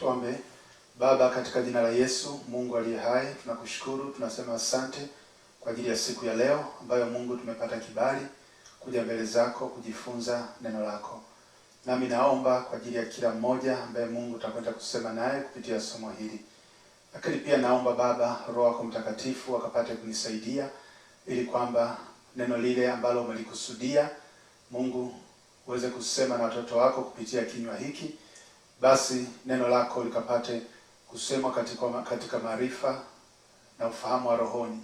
Tuombe. Baba, katika jina la Yesu, Mungu aliye hai, tunakushukuru, tunasema asante kwa ajili ya siku ya leo ambayo Mungu tumepata kibali kuja mbele zako kujifunza neno lako. Nami naomba kwa ajili ya kila mmoja ambaye Mungu utakwenda kusema naye kupitia somo hili. Lakini pia naomba Baba, Roho yako Mtakatifu akapate kunisaidia ili kwamba neno lile ambalo umelikusudia Mungu uweze kusema na watoto wako kupitia kinywa hiki, basi neno lako likapate kusemwa katika maarifa na ufahamu wa rohoni,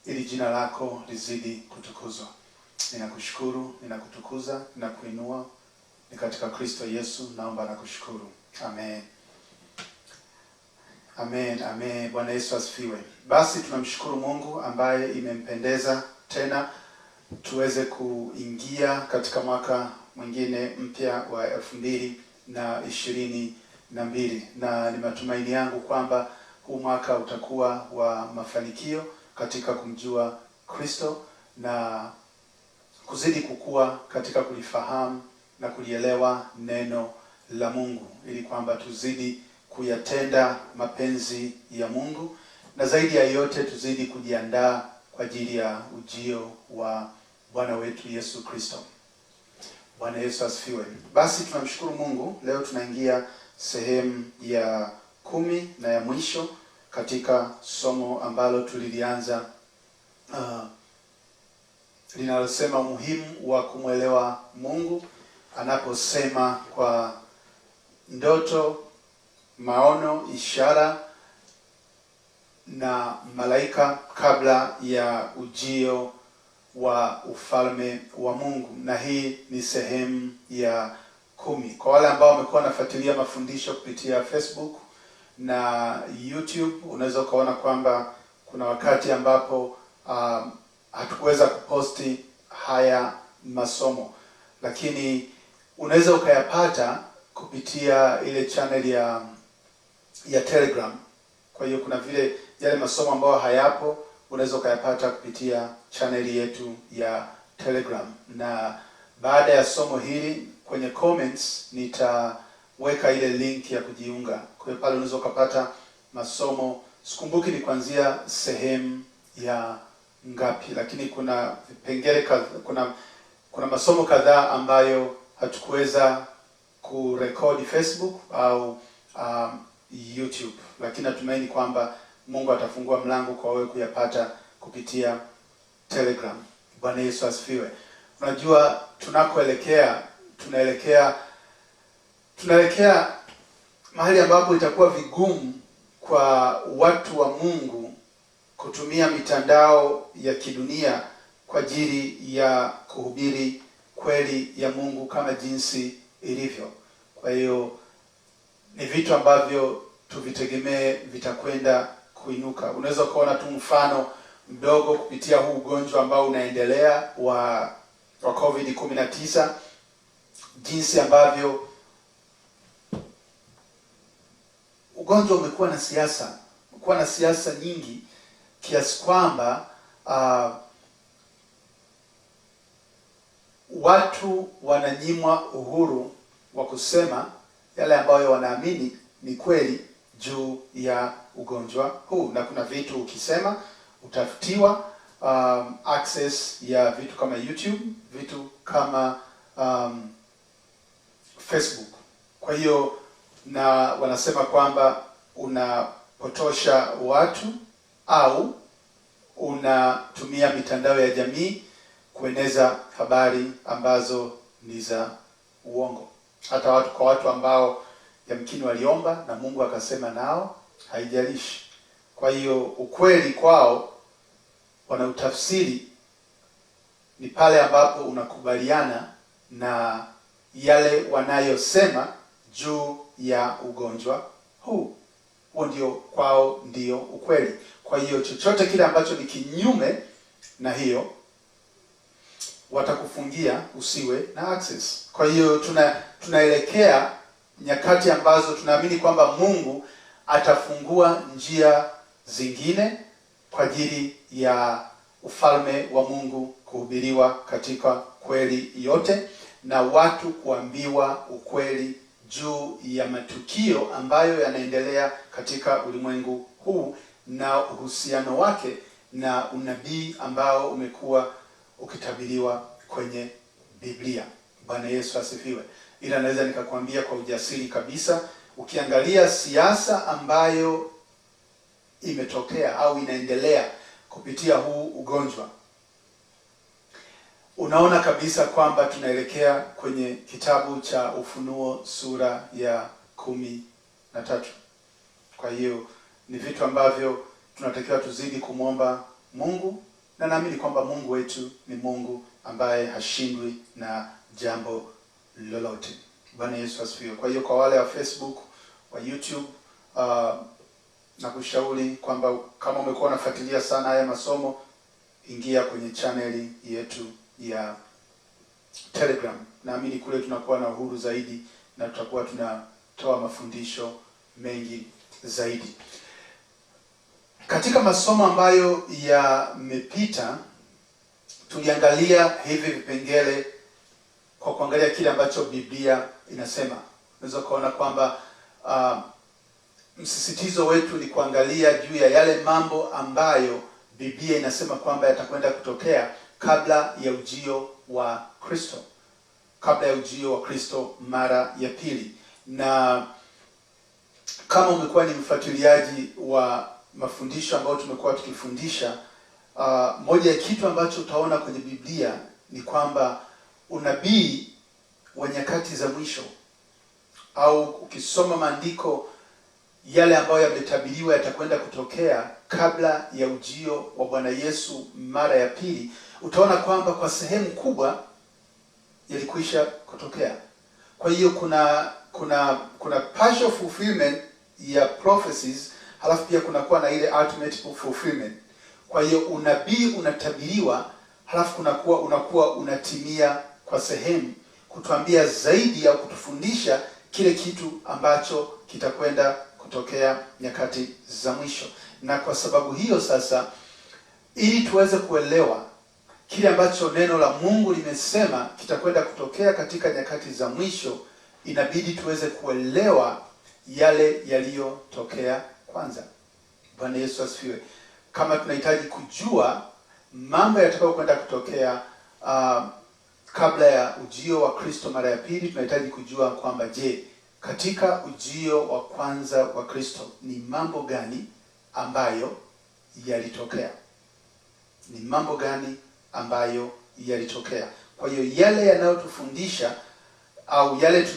ili jina lako lizidi kutukuzwa. Ninakushukuru, ninakutukuza, ninakuinua, ni katika Kristo Yesu naomba na kushukuru. Amen. Amen, amen. Bwana Yesu asifiwe. Basi tunamshukuru Mungu ambaye imempendeza tena tuweze kuingia katika mwaka mwingine mpya wa 2022, na ni matumaini yangu kwamba huu mwaka utakuwa wa mafanikio katika kumjua Kristo na kuzidi kukua katika kulifahamu na kulielewa neno la Mungu, ili kwamba tuzidi kuyatenda mapenzi ya Mungu, na zaidi ya yote tuzidi kujiandaa kwa ajili ya ujio wa Bwana wetu Yesu Kristo. Bwana Yesu asifiwe. Basi tunamshukuru Mungu. Leo tunaingia sehemu ya 10 na ya mwisho katika somo ambalo tulilianza linalosema umuhimu wa kumwelewa Mungu anaposema kwa ndoto, maono, ishara na malaika kabla ya ujio wa ufalme wa Mungu. Na hii ni sehemu ya 10. Kwa wale ambao wamekuwa wanafuatilia mafundisho kupitia Facebook na YouTube, unaweza ukaona kwamba kuna wakati ambapo hatukuweza kuposti haya masomo, lakini unaweza ukayapata kupitia ile channel ya Telegram. Kwa hiyo kuna vile yale masomo ambayo hayapo unaweza ukayapata kupitia channel yetu ya Telegram, na baada ya somo hili kwenye comments nitaweka ile link ya kujiunga. Kwa hiyo pale unaweza ukapata masomo, sikumbuki ni kuanzia sehemu ya ngapi, lakini kuna vipengele kuna masomo kadhaa ambayo hatukuweza kurekodi Facebook au YouTube, lakini natumaini kwamba Mungu atafungua mlango kwa wewe kuyapata kupitia Telegram. Bwana Yesu asifiwe. Unajua tunakoelekea, tunaelekea mahali ambapo itakuwa vigumu kwa watu wa Mungu kutumia mitandao ya kidunia kwa ajili ya kuhubiri kweli ya Mungu kama jinsi ilivyo. Kwa hiyo ni vitu ambavyo tuvitegemee vitakwenda kuinuka. Unaweza kuona tu mfano mdogo kupitia huu ugonjwa ambao unaendelea wa COVID-19, jinsi ambavyo ugonjwa umekuwa na siasa nyingi kiasi kwamba watu wananyimwa uhuru wa kusema yale ambayo wanaamini ni kweli juu ya ugonjwa huu. Na kuna vitu ukisema utafutiwa access ya vitu kama YouTube, vitu kama Facebook. Kwa hiyo na wanasema kwamba unapotosha watu au unatumia mitandao ya jamii kueneza habari ambazo ni za uongo. Hata kwa watu ambao yamkini waliomba na Mungu akasema nao, haijalishi. Kwa hiyo ukweli kwao wanautafsiri ni pale ambapo unakubaliana na yale wanayosema juu ya ugonjwa huu. Huo ndio kwao ndio ukweli. Kwa hiyo chochote kile ambacho ni kinyume na hiyo watakufungia usiwe na access. Kwa hiyo tunaelekea nyakati ambazo tunaamini kwamba Mungu atafungua njia zingine kwa ajili ya ufalme wa Mungu kuhubiriwa katika kweli yote, na watu kuambiwa ukweli juu ya matukio ambayo yanaendelea katika ulimwengu huu na uhusiano wake na unabii ambao umekuwa ukitabiriwa kwenye Biblia. Bwana Yesu asifiwe. Ila naweza nikakwambia kwa ujasiri kabisa, ukiangalia siasa ambayo imetokea au inaendelea kupitia huu ugonjwa, unaona kabisa kwamba tunaelekea kwenye kitabu cha Ufunuo sura ya 13. Kwa hiyo ni vitu ambavyo tunatakiwa tuzidi kumwomba Mungu, na naamini kwamba Mungu wetu ni Mungu ambaye hashindwi na jambo lolote. Bwana Yesu asifiwe. Kwa hiyo kwa wale wa Facebook, wa YouTube, na kushauri kwamba kama umekuwa unafuatilia sana haya masomo, ingia kwenye chaneli yetu ya Telegram. Naamini kule tunakuwa na uhuru zaidi na tutakuwa tunatoa mafundisho mengi zaidi. Katika masomo ambayo yamepita, tuliangalia hivi vipengele kwa kuangalia kile ambacho Biblia inasema. Unaweza kuona kwamba msisitizo wetu ni kuangalia juu ya yale mambo ambayo Biblia inasema kwamba yatakwenda kutokea kabla ya ujio wa Kristo, kabla ya ujio wa Kristo mara ya pili. Na kama umekuwa ni mfuatiliaji wa mafundisho ambayo tumekuwa tukifundisha, moja ya kitu ambacho utaona kwenye Biblia ni kwamba unabii wa nyakati za mwisho, au ukisoma maandiko yale ambayo yametabiriwa yatakwenda kutokea kabla ya ujio wa Bwana Yesu mara ya pili, utaona kwamba kwa sehemu kubwa yalikwisha kutokea. Kwa hiyo kuna partial fulfillment ya prophecies, halafu pia kunakuwa na ile ultimate fulfillment. Kwa hiyo unabii unatabiriwa, halafu unakuwa unatimia kwa sehemu, kutuambia zaidi au kutufundisha kile kitu ambacho kitakwenda kutokea nyakati za mwisho. Na kwa sababu hiyo sasa, ili tuweze kuelewa kile ambacho neno la Mungu limesema kitakwenda kutokea katika nyakati za mwisho, inabidi tuweze kuelewa yale yaliyotokea kwanza. Bwana Yesu asifiwe. Kama tunahitaji kujua mambo yatakayokwenda kutokea kabla ya ujio wa Kristo mara ya pili, tunahitaji kujua kwamba je, katika ujio wa kwanza wa Kristo ni mambo gani ambayo yalitokea? Ni mambo gani ambayo yalitokea? Kwa hiyo yale yanayotufundisha au yale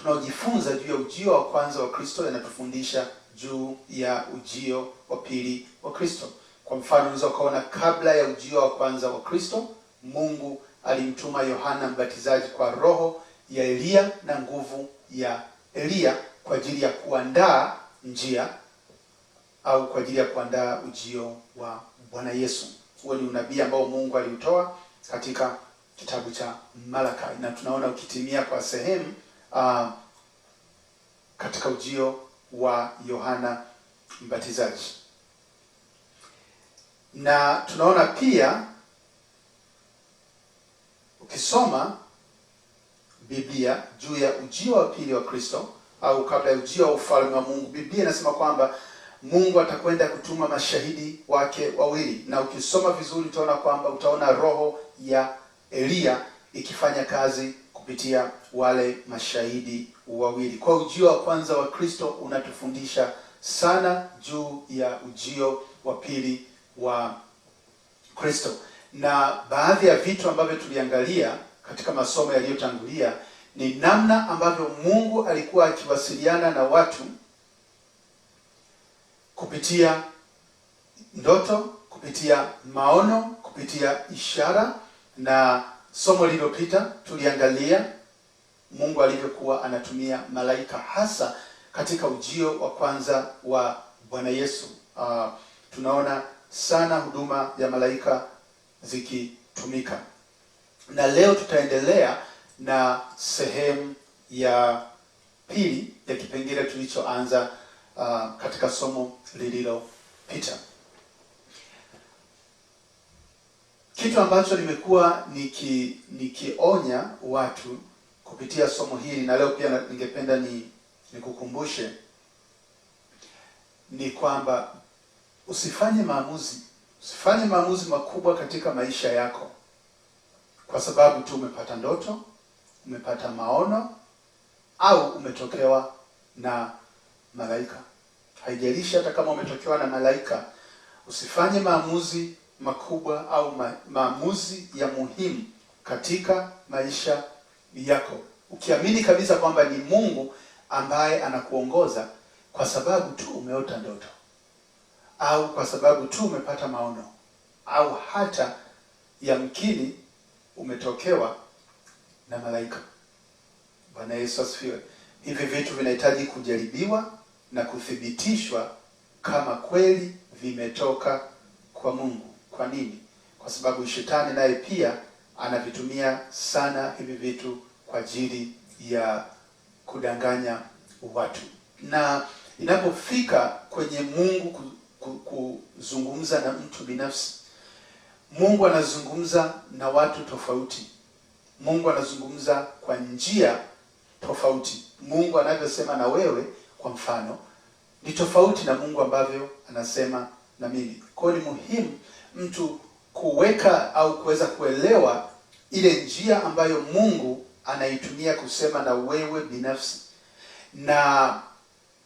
tunaojifunza juu ya ujio wa kwanza wa Kristo yanatufundisha juu ya ujio wa pili wa Kristo. Kwa mfano, unaweza kuona kabla ya ujio wa kwanza wa Kristo, Mungu alimtuma Yohana Mbatizaji kwa roho ya Elia na nguvu ya Elia kwa ajili ya kuandaa njia au kwa ajili ya kuandaa ujio wa Bwana Yesu. Huo ni unabii ambao Mungu aliutoa katika kitabu cha Malakai, na tunaona ukitimia kwa sehemu katika ujio wa Yohana Mbatizaji. Na tunaona pia ukisoma Biblia juu ya ujio wa pili wa Kristo au kabla ya ujio wa ufalme wa Mungu, Biblia inasema kwamba Mungu atakwenda kutuma mashahidi wake wawili. Na ukisoma vizuri utaona roho ya Elia ikifanya kazi kupitia wale mashahidi wawili. Kwa ujio wa kwanza wa Kristo unatufundisha sana juu ya ujio wa pili wa Kristo. Na baadhi ya vitu ambavyo tuliangalia katika masomo yaliyotangulia ni namna ambavyo Mungu alikuwa akiwasiliana na watu kupitia ndoto, kupitia maono, kupitia ishara. Na somo lililopita tuliangalia Mungu alivyokuwa anatumia malaika hasa katika ujio wa kwanza wa Bwana Yesu. Tunaona sana huduma ya malaika zikitumika. Na leo tutaendelea na sehemu ya pili ya kipengele tulichoanza katika somo lililopita. Kitu ambacho nimekuwa nikionya watu kupitia somo hili, na leo pia ningependa nikukumbushe ni kwamba usifanye maamuzi makubwa katika maisha yako kwa sababu tu umepata ndoto, umepata maono au umetokewa na malaika. Haijalishi hata kama umetokewa na malaika, usifanye maamuzi makubwa au maamuzi ya muhimu katika maisha yako ukiamini kabisa kwamba ni Mungu ambaye anakuongoza kwa sababu tu umeota ndoto au kwa sababu tu umepata maono au hata yamkini umetokewa na malaika. Bwana Yesu asifiwe. Hivi vitu vinahitaji kujaribiwa na kuthibitishwa kama kweli vimetoka kwa Mungu. Kwa nini? Kwa sababu shetani naye pia anavitumia sana hivi vitu kwa ajili ya kudanganya watu. Na inapofika kwenye Mungu kuzungumza na mtu binafsi, Mungu anazungumza na watu tofauti. Mungu anazungumza kwa njia tofauti. Mungu anavyosema na wewe kwa mfano ni tofauti na Mungu ambavyo anasema na mimi. Kwa hiyo ni muhimu mtu kuweka au kuweza kuelewa ile njia ambayo Mungu anaitumia kusema na wewe binafsi. Na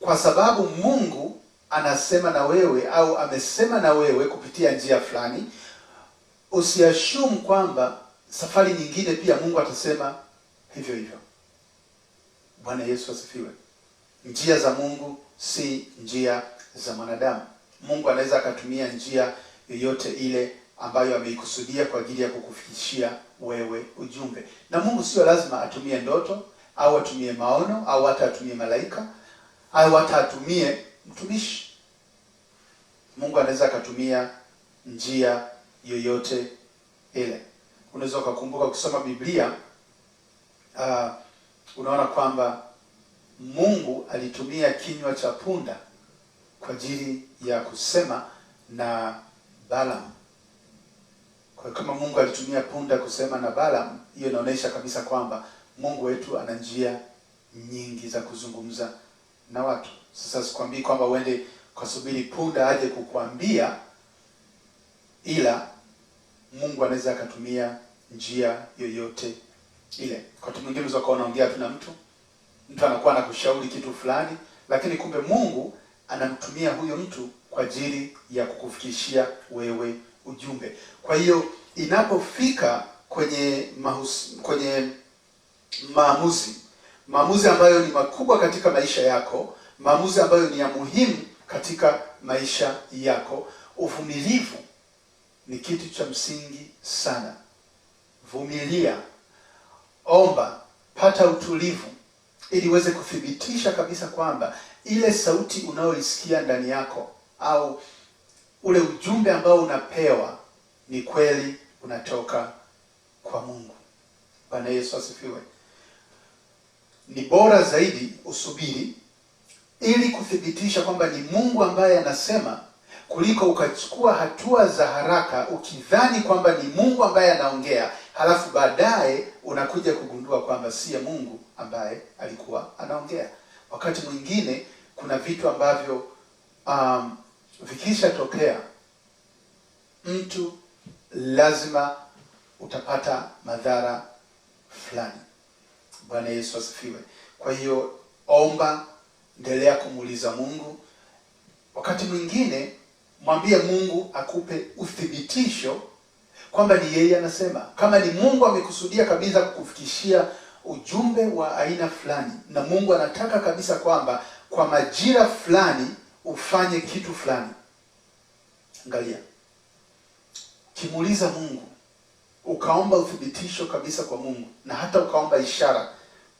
kwa sababu Mungu anasema na wewe au amesema na wewe kupitia njia fulani, usiashumu kwamba safari nyingine pia Mungu atasema hivyo hivyo. Bwana Yesu asifiwe. Njia za Mungu si njia za mwanadamu. Mungu anaweza akatumia njia yoyote ile ambayo ameikusudia kwa ajili ya kukufikishia wewe ujumbe. Na Mungu sio lazima atumie ndoto au atumie maono au hata atumie malaika au hata atumie mtumishi. Mungu anaweza akatumia njia yoyote ile. Unaweza kukumbuka kusoma Biblia, unaona kwamba Mungu alitumia kinywa cha punda kwa ajili ya kusema na Balaam. Kwa kama Mungu alitumia punda kusema na Balaam, hiyo inaonyesha kabisa kwamba Mungu wetu ana njia nyingi za kuzungumza na watu. Sasa sikwambii kwamba uende kusubiri punda aje kukuambia, ila Mungu anaweza akatumia njia yoyote ile. Kwa mtu mwingine unaweza kuongea tu na mtu anakuwa anakushauri kitu fulani, lakini kumbe Mungu anamtumia huyo mtu kwa ajili ya kukufikishia wewe ujumbe. Kwa hiyo inapofika kwenye maamuzi ambayo ni makubwa katika maisha yako, maamuzi ambayo ni ya muhimu katika maisha yako, uvumilivu ni kitu cha msingi sana. Vumilia, omba, pata utulivu ili uweze kuthibitisha kabisa kwamba ile sauti unayoisikia ndani yako au ule ujumbe ambao unapewa ni kweli unatoka kwa Mungu. Bwana Yesu asifiwe. Ni bora zaidi usubiri ili kuthibitisha kwamba ni Mungu ambaye anasema, kuliko ukachukua hatua za haraka ukidhani kwamba ni Mungu ambaye anaongea, halafu baadaye unakuja kugundua kwamba si Mungu ambaye alikuwa anaongea. Wakati mwingine kuna vitu ambavyo vikishatokea mtu lazima utapata madhara fulani. Bwana Yesu asifiwe. Kwa hiyo omba, endelea kumuuliza Mungu. Wakati mwingine mwambie Mungu akupe uthibitisho kwamba ni yeye anasema. Kama ni Mungu amekusudia kabisa kukufikishia ujumbe wa aina fulani, na Mungu anataka kabisa kwamba kwa majira fulani ufanye kitu fulani, angalia, kimuuliza Mungu, ukaomba uthibitisho kabisa kwa Mungu, na hata ukaomba ishara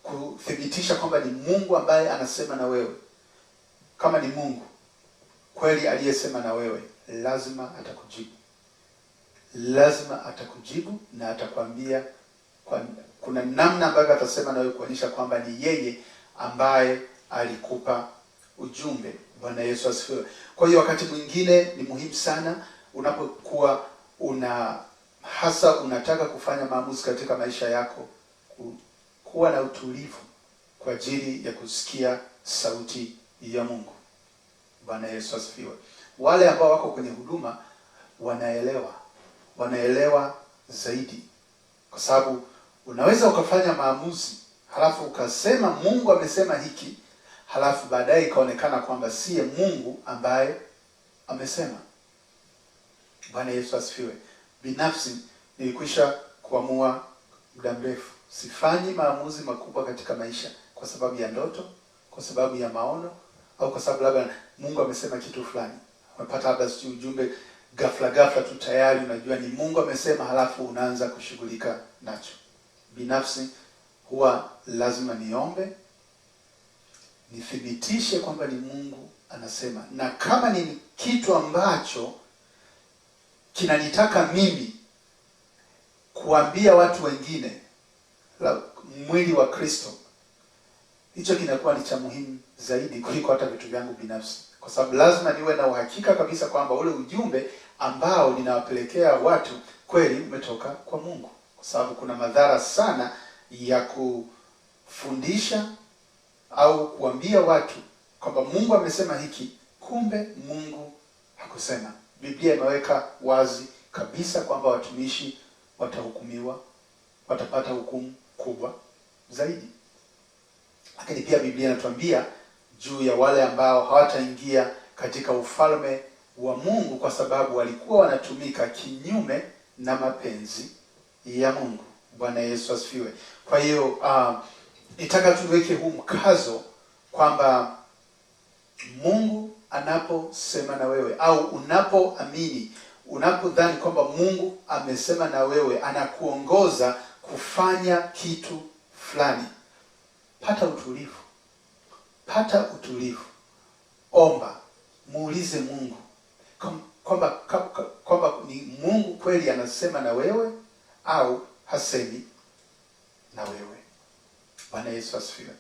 kuthibitisha kwamba ni Mungu ambaye anasema na wewe. Kama ni Mungu kweli aliyesema na wewe, lazima atakujibu. Lazima atakujibu na atakwambia kuna namna ambayo atasema na wewe kuonyesha kwamba ni yeye ambaye alikupa ujumbe. Bwana Yesu asifiwe. Kwa hiyo wakati mwingine ni muhimu sana unapokuwa unataka kufanya maamuzi katika maisha yako, kuwa na utulivu kwa ajili ya kusikia sauti ya Mungu. Bwana Yesu asifiwe. Wale ambao wako kwenye huduma wanaelewa zaidi, kwa sababu unaweza ukafanya maamuzi halafu ukasema Mungu amesema hiki, halafu baadaye ikaonekana kwamba siye Mungu ambaye amesema. Bwana Yesu asifiwe. Binafsi nilikwisha kuamua muda mrefu, sifanyi maamuzi makubwa katika maisha kwa sababu ya ndoto, kwa sababu ya maono, au kwa sababu labda Mungu amesema kitu fulani. Unapata labda ujumbe ghafla tu, tayari unajua ni Mungu amesema, halafu unaanza kushughulika nacho. Binafsi huwa lazima niombe, nithibitishe kwamba ni Mungu anasema, na kama ni kitu ambacho kinanitaka mimi kuambia watu wengine mwili wa Kristo, hicho kinakuwa ni cha muhimu zaidi kuliko hata vitu vyangu binafsi, kwa sababu lazima niwe na uhakika kabisa kwamba ule ujumbe ambao ninawapelekea watu kweli umetoka kwa Mungu, kwa sababu kuna madhara sana ya kufundisha au kuambia watu kwamba Mungu amesema hiki, kumbe Mungu hakusema. Biblia imeweka wazi kabisa kwamba watumishi watahukumiwa, watapata hukumu kubwa zaidi. Lakini pia Biblia inatuambia juu ya wale ambao hawataingia katika ufalme wa Mungu kwa sababu walikuwa wanatumika kinyume na mapenzi ya Mungu. Bwana Yesu asifiwe. Kwa hiyo nitaka tuweke huu mkazo kwamba Mungu anaposema na wewe, au unapoamini, unapodhani kwamba Mungu amesema na wewe, anakuongoza kufanya kitu fulani, pata utulivu, omba, muulize Mungu kwamba ni Mungu kweli anasema na wewe au hasemi na wewe. Bwana Yesu asifiwe.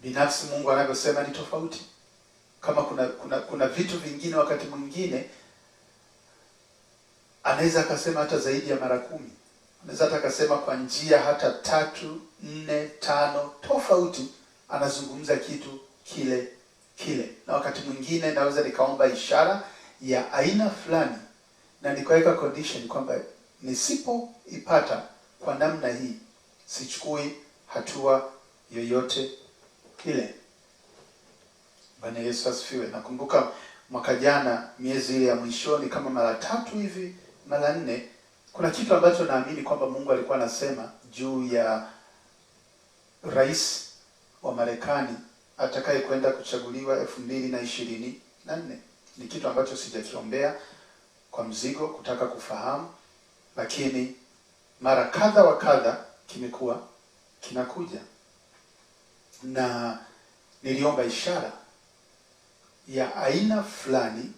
Binafsi Mungu anavyosema ni tofauti. Kama kuna vitu vingine wakati mwingine anaweza akasema hata zaidi ya mara 10. Anaweza hata akasema kwa njia hata 3, 4, 5 tofauti, anazungumza kitu kile. Na wakati mwingine naweza nikaomba ishara ya aina fulani na nikaweka condition kwamba nisipoipata kwa namna hii sichukui hatua yoyote ile. Bwana Yesu asifiwe. Nakumbuka mwaka jana miezi ile ya mwishoni kama mara 3 hivi, mara 4, kuna kitu ambacho naamini kwamba Mungu alikuwa anasema juu ya rais wa Marekani atakaye kwenda kuchaguliwa 2024. Ni kitu ambacho sijakiombea kwa mzigo kutaka kufahamu, lakini mara kadha wa kadha kimekuwa kinakuja, na niliomba ishara ya aina fulani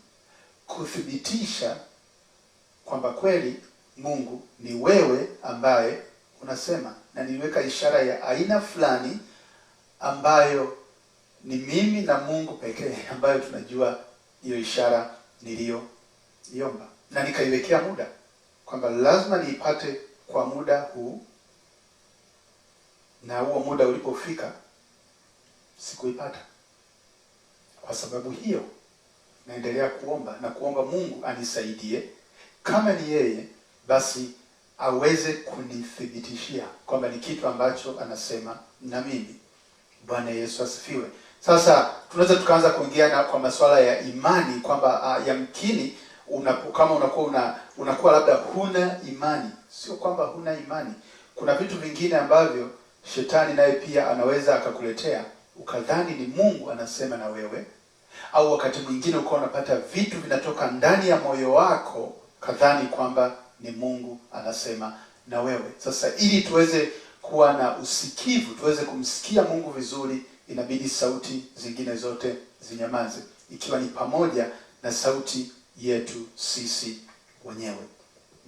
kuthibitisha kwamba kweli Mungu ni wewe ambaye unasema, na niliweka ishara ya aina fulani ambayo ni mimi na Mungu pekee ambayo tunajua hiyo ishara niliyoiomba, na nikaiwekea muda kwamba lazima niipate kwa muda huu, na huo muda ulipofika sikuipata. Kwa sababu hiyo naendelea kuomba Mungu anisaidie, kama ni yeye basi aweze kunithibitishia kwamba ni kitu ambacho anasema na mimi. Bwana Yesu asifiwe. Sasa tunaweza tukaanza kuingia kwa masuala ya imani kwamba yamkini kama unakuwa labda huna imani. Sio kwamba huna imani, kuna vitu vingine ambavyo shetani naye pia anaweza akakuletea ukadhani ni Mungu anasema na wewe, au wakati mwingine ukawa unapata vitu vinatoka ndani ya moyo wako kadhani kwamba ni Mungu anasema na wewe. Sasa ili tuweze kuwa na usikivu, tuweze kumsikia Mungu vizuri, inabidi sauti zingine zote zinyamaze, ikiwa ni pamoja na sauti yetu sisi wenyewe.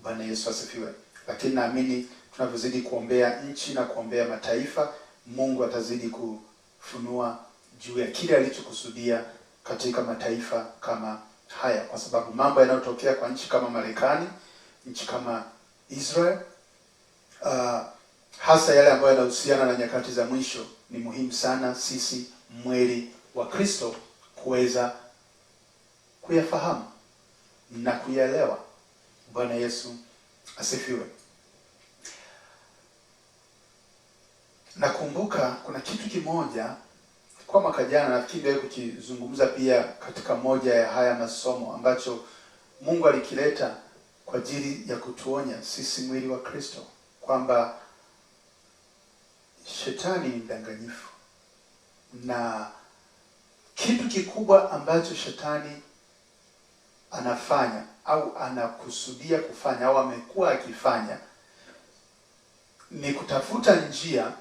Bwana Yesu asifiwe. Lakini naamini tunavyozidi kuombea nchi na kuombea mataifa, Mungu atazidi kufunua juu ya kile alichokusudia katika mataifa kama haya, kwa sababu mambo yanayotokea kwa nchi kama Marekani, nchi kama Israel, hasa yale ambayo yanahusiana na nyakati za mwisho, ni muhimu sana sisi mwili wa Kristo kuweza kuyafahamu na kuyaelewa. Bwana Yesu asifiwe. Nakumbuka kuna kitu kimoja kwa mwaka jana, nafikiri ndio kukizungumza pia katika moja ya haya masomo, ambacho Mungu alikileta kwa ajili ya kutuonya sisi mwili wa Kristo kwamba shetani ni mdanganyifu, na kitu kikubwa ambacho shetani anafanya au anakusudia kufanya au amekuwa akifanya ni kutafuta njia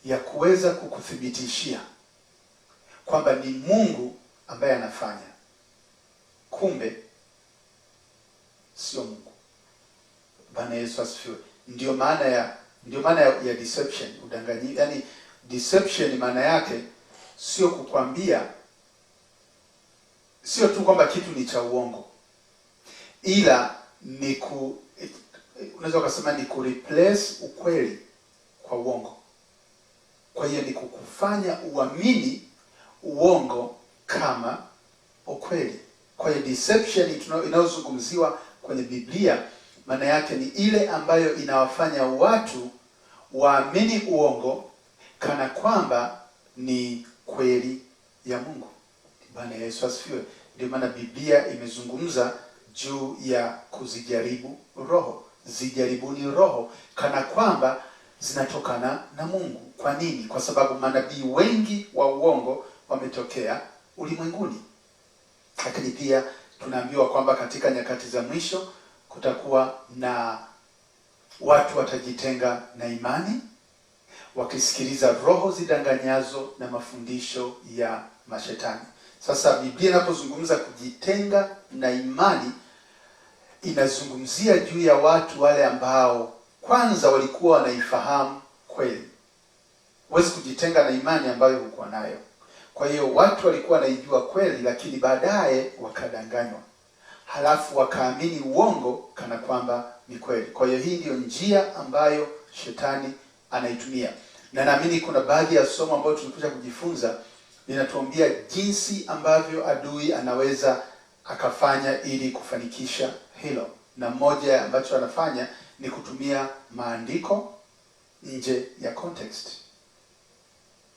ya kuweza kukuthibitishia kwamba ni Mungu ambaye anafanya, kumbe sio Mungu. Bwana Yesu asifiwe. Ndio maana ya deception, udanganyifu. Yaani deception maana yake sio kukwambia, sio tu kwamba kitu ni cha uongo, ila ni unaweza ukasema ni replace ukweli kwa uongo. Kwa hiyo ni kukufanya uamini uongo kama ukweli. Kwa hiyo deception inayozungumziwa kwenye Biblia maana yake ni ile ambayo inawafanya watu waamini uongo kana kwamba ni kweli ya Mungu. Bwana Yesu asifiwe. Ndio maana Biblia imezungumza juu ya kuzijaribu roho. Zijaribuni roho kana kwamba zinatokana na Mungu. Kwa nini? Kwa sababu manabii wengi wa uongo wametokea ulimwenguni. Lakini pia tunaambiwa kwamba katika nyakati za mwisho kutakuwa na watu watajitenga na imani, wakisikiliza roho zidanganyazo na mafundisho ya mashetani. Sasa Biblia inapozungumza kujitenga na imani, inazungumzia juu ya watu wale ambao kwanza walikuwa wanaifahamu kweli. Huwezi kujitenga na imani ambayo hukuwa nayo. Kwa hiyo watu walikuwa wanaijua kweli, lakini baadaye wakadanganywa, halafu wakaamini uongo kana kwamba ni kweli. Kwa hiyo hii ndio njia ambayo shetani anaitumia, na naamini kuna baadhi ya somo ambayo tulikuja kujifunza linatuambia jinsi ambavyo adui anaweza akafanya ili kufanikisha hilo, na moja ambacho anafanya ni kutumia maandiko nje ya context.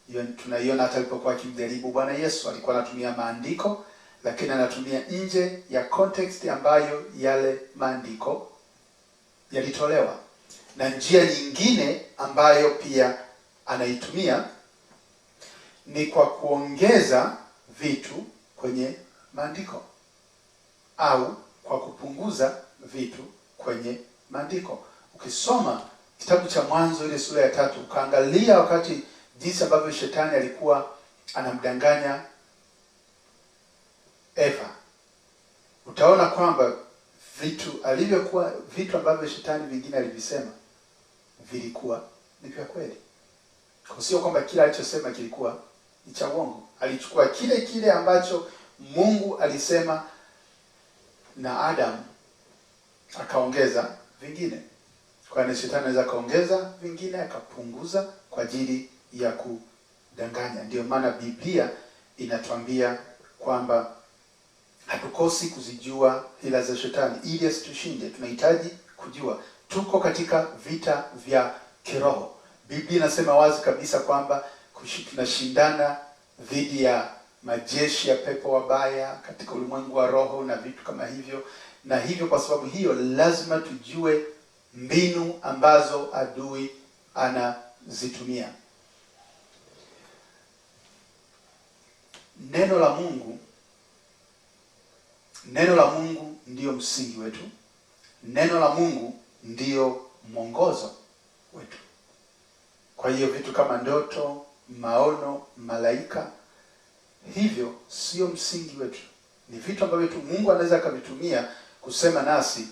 Hiyo tunaiona hata alipokuwa akimjaribu Bwana Yesu, alikuwa anatumia maandiko, lakini anatumia nje ya context ambayo yale maandiko yalitolewa. Na njia nyingine ambayo pia anaitumia ni kwa kuongeza vitu kwenye maandiko au kwa kupunguza vitu kwenye maandiko. Ukisoma kitabu cha Mwanzo ile sura ya 3, ukaangalia wakati jinsi ambavyo shetani alikuwa anamdanganya Eva, utaona kwamba vitu ambavyo shetani vingine alivisema vilikuwa ni vya kweli. Kwa sio kwamba kila alichosema kilikuwa ni cha uongo. Alichukua kile ambacho Mungu alisema na Adam, akaongeza vingine. Kwa hiyo shetani anaweza kaongeza vingine, akapunguza kwa ajili ya kudanganya. Ndio maana Biblia inatuambia kwamba hatukosi kuzijua hila za shetani ili asitushinde. Tunahitaji kujua tuko katika vita vya kiroho. Biblia inasema wazi kabisa kwamba tunashindana dhidi ya majeshi ya pepo wabaya katika ulimwengu wa roho na vitu kama hivyo. Na hivyo kwa sababu hiyo lazima tujue mbinu ambazo adui anazitumia. Neno la Mungu ndiyo msingi wetu. Neno la Mungu ndiyo mwongozo wetu. Kwa hiyo vitu kama ndoto, maono, malaika, hivyo sio msingi wetu. Ni vitu ambavyo tu Mungu anaweza akavitumia kusema nasi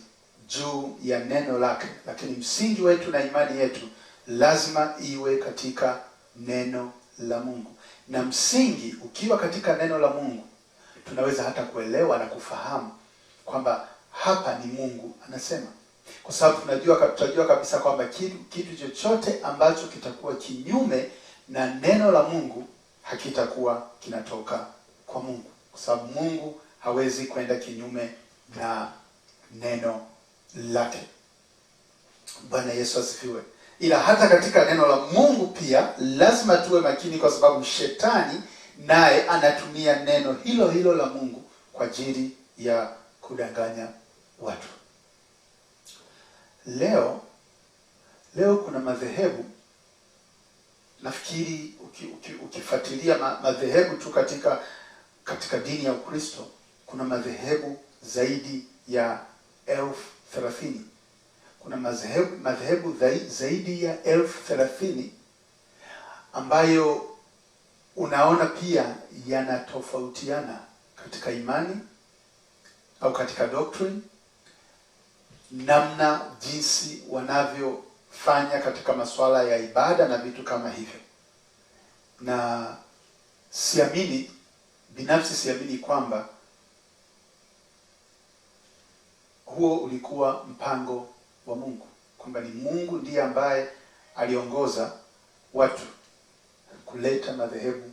juu ya neno lake, lakini msingi wetu na imani yetu lazima iwe katika neno la Mungu. Na msingi ukiwa katika neno la Mungu, tunaweza hata kuelewa na kufahamu kwamba hapa ni Mungu anasema. kwa sababu tutajua kabisa kwamba kitu chochote ambacho kitakuwa kinyume na neno la Mungu hakitakuwa kinatoka kwa Mungu, kwa sababu Mungu hawezi kwenda kinyume na neno lake. Bwana Yesu asifiwe. Ila hata katika neno la Mungu pia lazima tuwe makini, kwa sababu shetani naye anatumia neno hilo hilo la Mungu kwa ajili ya kudanganya watu. Leo kuna madhehebu, nafikiri ukifuatilia madhehebu tu katika dini ya Ukristo, kuna madhehebu zaidi ya 30,000. Kuna madhehebu zaidi ya 30,000 ambayo unaona pia yanatofautiana katika imani au katika doctrine, namna jinsi wanavyofanya katika masuala ya ibada na vitu kama hivyo. Na binafsi siamini kwamba huo ulikuwa mpango wa Mungu, kwamba ni Mungu ndiye ambaye aliongoza watu kuleta madhehebu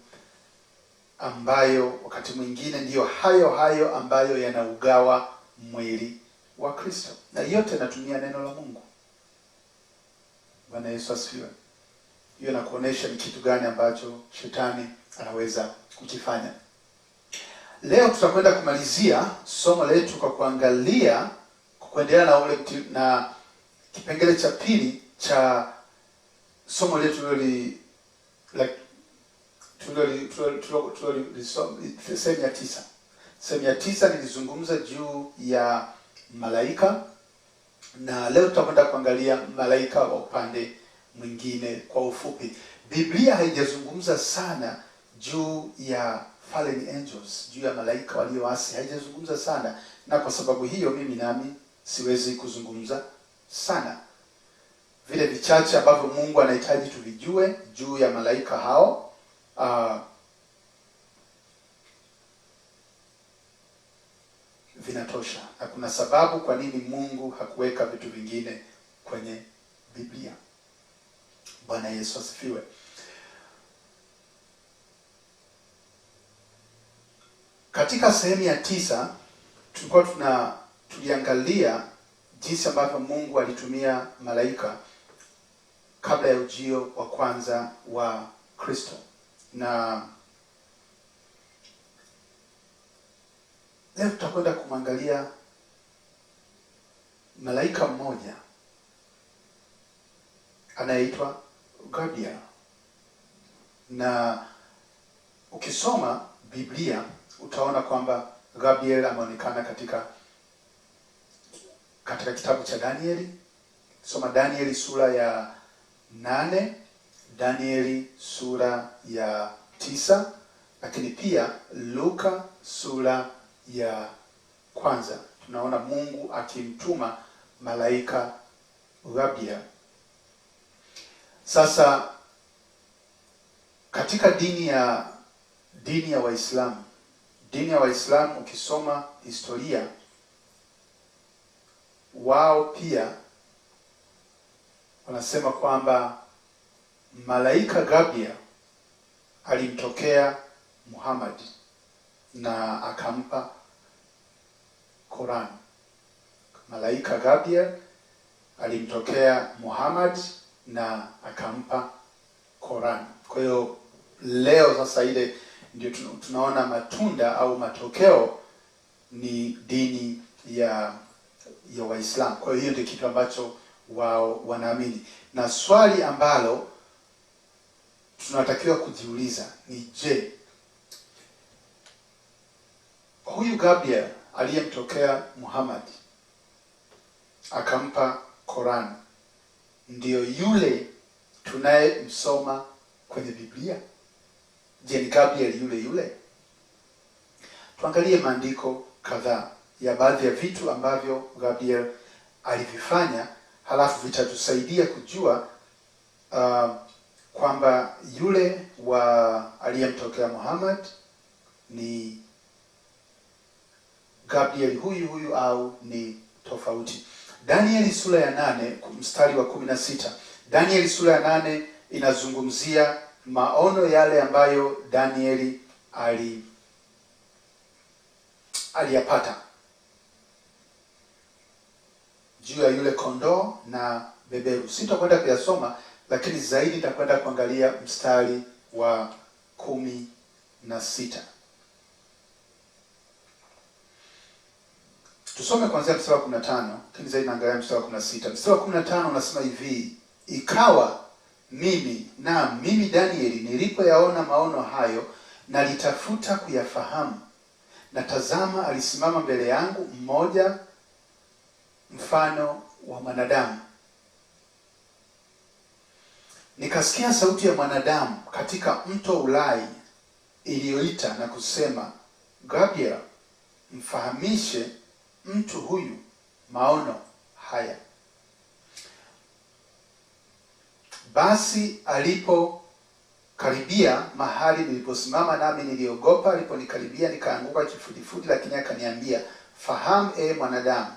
ambayo wakati mwingine ndiyo hayo ambayo yanaugawa mwili wa Kristo, na yote natumia neno la Mungu. Bwana Yesu asifiwe. Hiyo nakuonesha ni kitu gani ambacho shetani anaweza kukifanya. Leo tutakwenda kumalizia somo letu kwa kuendelea na kipengele cha pili cha somo letu sehemu ya 9 nilizungumza juu ya malaika, na leo tutakwenda kuangalia malaika wa upande mwingine kwa ufupi. Biblia haijazungumza sana juu ya fallen angels, juu ya malaika walioasi, haijazungumza sana, na kwa sababu hiyo mimi nami siwezi kuzungumza sana. Vile vichache ambavyo Mungu anahitaji tuvijue juu ya malaika hao vinatosha, na kuna sababu kwa nini Mungu hakuweka vitu vingine kwenye Biblia. Bwana Yesu asifiwe. Katika sehemu ya 9 tuliangalia jinsi ambavyo Mungu alitumia malaika kabla ya ujio wa kwanza wa Kristo, na leo tutakwenda kumwangalia malaika mmoja anayeitwa Gabriel. Na ukisoma Biblia utaona kwamba Gabriel ameonekana katika kitabu cha Danieli. Soma Danieli sura ya 8, Danieli sura ya 9, lakini pia Luka sura ya 1. Tunaona Mungu akimtuma malaika Gabriel. Sasa katika dini ya Waislamu ukisoma historia, wao pia wanasema kwamba malaika Gabriel alimtokea Muhammad na akampa Quran. Malaika Gabriel alimtokea Muhammad na akampa Quran. Kwa hiyo leo sasa ile ndio tunaona matunda au matokeo ni dini ya Waislamu. Kwa hiyo ndio kitu ambacho wao wanaamini, na swali ambalo tunatakiwa kujiuliza ni je, huyu Gabriel aliyemtokea Muhammad akampa Quran ndio yule tunayemsoma kwenye Biblia? Je, ni Gabriel yule? Tuangalie maandiko kadhaa ya baadhi ya vitu ambavyo Gabriel alivifanya, halafu vitatusaidia kujua kwamba yule aliyemtokea Muhammad ni Gabriel huyu au ni tofauti. Danieli sura ya 8 mstari wa 16. Danieli sura ya 8 inazungumzia maono yale ambayo Danieli aliyapata juu ya yule kondoo na beberu. Sitakwenda kuyasoma, lakini zaidi nitakwenda kuangalia mstari wa 16. Tusome kuanzia mstari wa 15, lakini zaidi naangalia mstari wa 16. Mstari wa 15 unasema hivi: ikawa mimi Danieli nilipoyaona maono hayo nalitafuta kuyafahamu, na tazama, alisimama mbele yangu mmoja mfano wa mwanadamu. Nikasikia sauti ya mwanadamu katika mto Ulai iliyoita na kusema, Gabriel, mfahamishe mtu huyu maono haya. Basi alipokaribia mahali niliposimama, nami niliogopa. Aliponikaribia nikaanguka kifudifudi, lakini akaniambia, fahamu mwanadamu,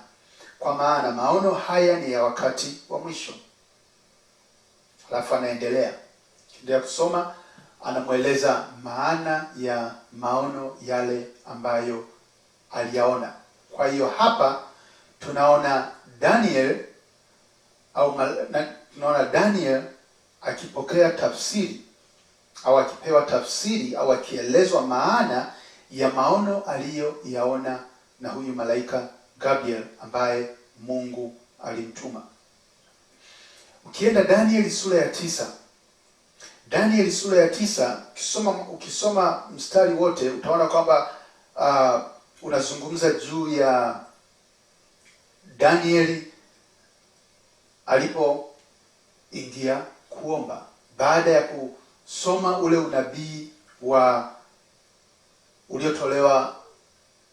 kwa maana maono haya ni ya wakati wa mwisho. Alafu anaendelea kusoma, anamweleza maana ya maono yale ambayo aliyaona. Kwa hiyo hapa tunaona Daniel akipokea tafsiri au akipewa tafsiri au akielezwa maana ya maono aliyoyaona na huyu malaika Gabriel ambaye Mungu alimtuma. Ukienda Danieli sura ya 9, ukisoma mstari wote utaona kwamba unazungumza juu ya Danieli alipoingia kuomba baada ya kusoma ule unabii uliotolewa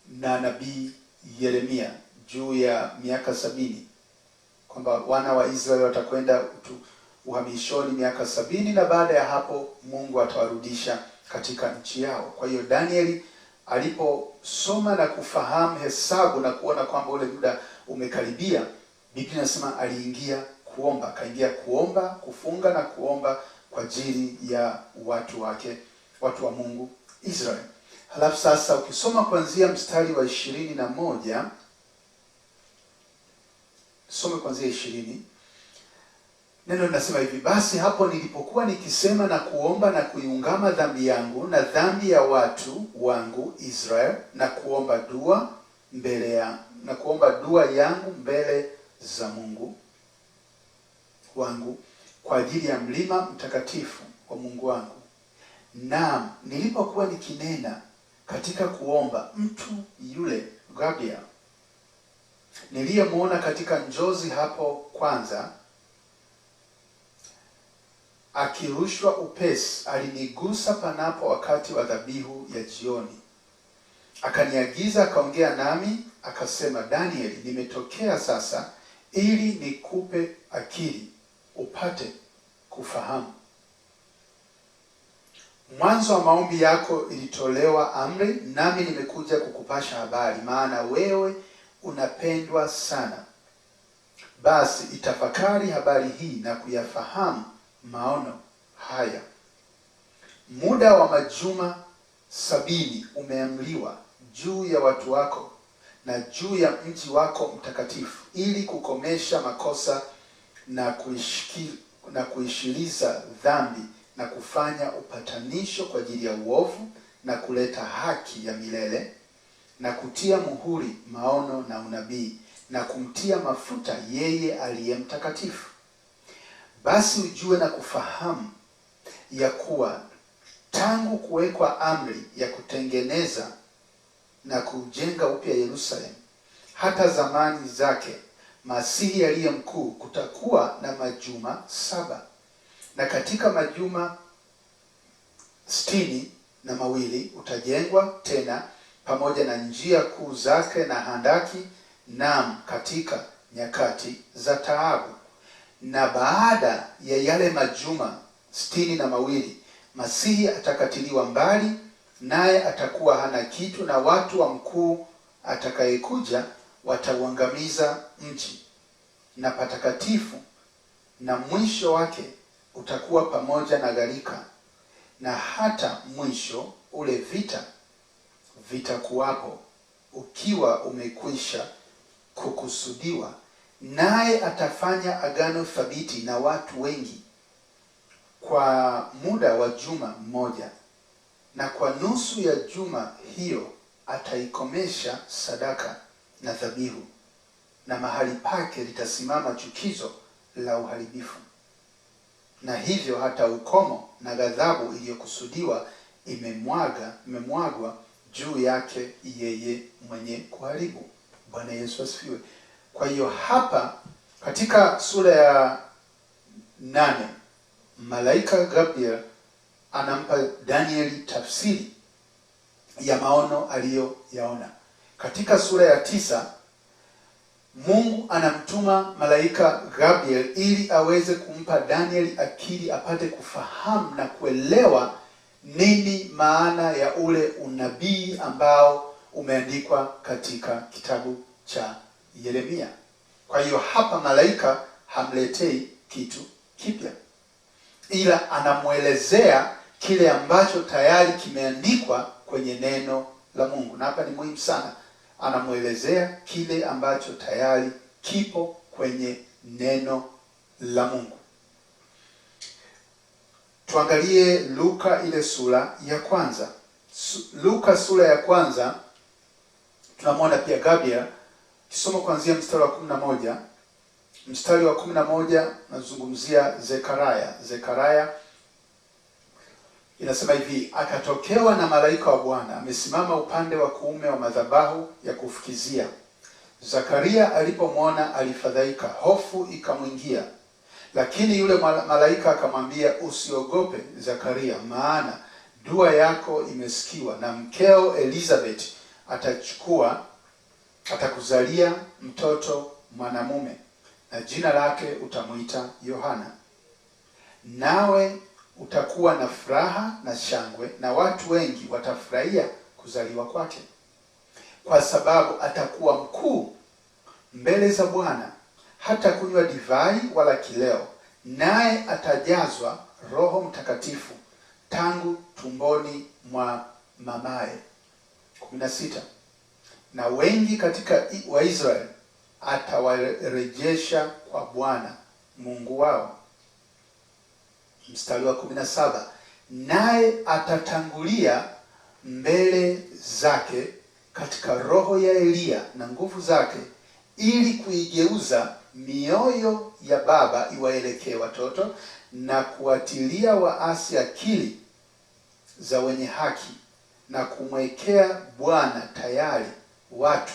na nabii Yeremia juu ya miaka 70, kwamba wana wa Israeli watakwenda uhamishoni miaka 70, na baada ya hapo Mungu atawarudisha katika nchi yao. Kwa hiyo Danieli aliposoma na kufahamu hesabu na kuona kwamba ule muda umekaribia, Biblia inasema aliingia kuomba, akaingia kuomba, kufunga na kuomba kwa ajili ya watu wake, watu wa Mungu Israeli. Halafu sasa ukisoma kuanzia mstari wa 21, some kuanzia 20. Neno linasema hivi: basi hapo nilipokuwa nikisema na kuomba na kuiungama dhambi yangu na dhambi ya watu wangu Israel, na kuomba dua yangu mbele za Mungu wangu kwa ajili ya mlima mtakatifu wa Mungu wangu, na nilipokuwa nikinena katika kuomba, mtu yule Gabriel niliyemwona katika njozi hapo kwanza akirushwa upesi, alinigusa panapo wakati wa dhabihu ya jioni. Akaniagiza, akaongea nami, akasema, Danieli, nimetokea sasa ili nikupe akili upate kufahamu. Mwanzo wa maombi yako ilitolewa amri, nami nimekuja kukupasha habari, maana wewe unapendwa sana. Basi itafakari habari hii na kuyafahamu maono haya. Muda wa majuma 70 umeamriwa juu ya watu wako na juu ya mji wako mtakatifu, ili kukomesha makosa na kuishiliza dhambi na kufanya upatanisho kwa ajili ya uovu na kuleta haki ya milele, na kutia muhuri maono na unabii, na kumtia mafuta yeye aliye mtakatifu. Basi ujue na kufahamu ya kuwa tangu kuwekwa amri ya kutengeneza na kujenga upya Yerusalemu hata zamani zake Masihi aliye mkuu, kutakuwa na majuma 7, na katika majuma 62 utajengwa tena, pamoja na njia kuu zake na handaki, naam, katika nyakati za taabu. Na baada ya yale majuma 62 Masihi atakatiliwa mbali, naye atakuwa hana kitu, na watu wa mkuu atakayekuja watauangamiza mji. na patakatifu, na mwisho wake utakuwa pamoja na gharika, na hata mwisho ule vita vitakuwapo, ukiwa umekwisha kukusudiwa. Naye atafanya agano thabiti na watu wengi kwa muda wa juma mmoja, na kwa nusu ya juma hiyo ataikomesha sadaka na dhabihu, na mahali pake litasimama chukizo la uharibifu. Na hivyo hata ukomo na ghadhabu iliyokusudiwa imemwagwa juu yake yeye mwenye kuharibu. Bwana Yesu asifiwe. Kwa hiyo hapa katika sura ya 8 malaika Gabriel anampa Danieli tafsiri ya maono aliyoyaona. Katika sura ya 9 Mungu anamtuma malaika Gabriel ili aweze kumpa Danieli akili apate kufahamu na kuelewa nini maana ya ule unabii ambao umeandikwa katika kitabu cha Yeremia. Kwa hiyo hapa malaika hamletei kitu kipya, ila anamuelezea kile ambacho tayari kimeandikwa kwenye neno la Mungu. Na hapa ni muhimu sana, anamuelezea kile ambacho tayari kipo kwenye neno la Mungu. Tuangalie Luka ile sura ya kwanza. Luka sura ya kwanza tunamwona pia Gabriel. Kisoma kuanzia mstari wa 11. Mstari wa 11 nazungumzia Zekaria. Zekaria inasema hivi: akatokewa na malaika wa Bwana amesimama upande wa kuume wa madhabahu ya kufukizia. Zakaria alipomwona alifadhaika, hofu ikamwingia. Lakini yule malaika akamwambia, usiogope Zakaria, maana dua yako imesikiwa, na mkeo Elizabeth atakuzalia mtoto mwanamume, na jina lake utamuita Yohana. Nawe utakuwa na furaha na shangwe, na watu wengi watafurahia kuzaliwa kwake, kwa sababu atakuwa mkuu mbele za Bwana. Hata kunywa divai wala kileo, naye atajazwa Roho Mtakatifu tangu tumboni mwa mamaye. 16. Na wengi katika Waisraeli atawarejesha kwa Bwana Mungu wao. Mstari wa 17. Naye atatangulia mbele zake katika roho ya Eliya na nguvu zake, ili kuigeuza mioyo ya baba iwaelekee watoto, na kuwatilia waasi akili za wenye haki, na kumwekea Bwana tayari watu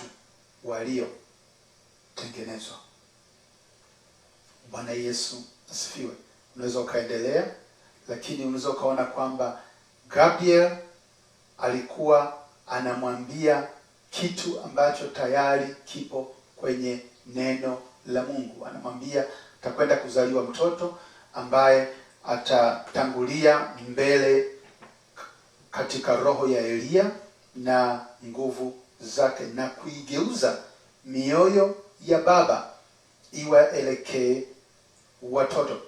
waliotengenezwa. Bwana Yesu asifiwe. Unaweza ukaendelea, lakini unaweza ukaona kwamba Gabriel alikuwa anamwambia kitu ambacho tayari kipo kwenye neno la Mungu. Anamwambia atakwenda kuzaliwa mtoto ambaye atatangulia mbele katika roho ya Eliya na nguvu zake, na kuigeuza mioyo ya baba iwaelekee watoto.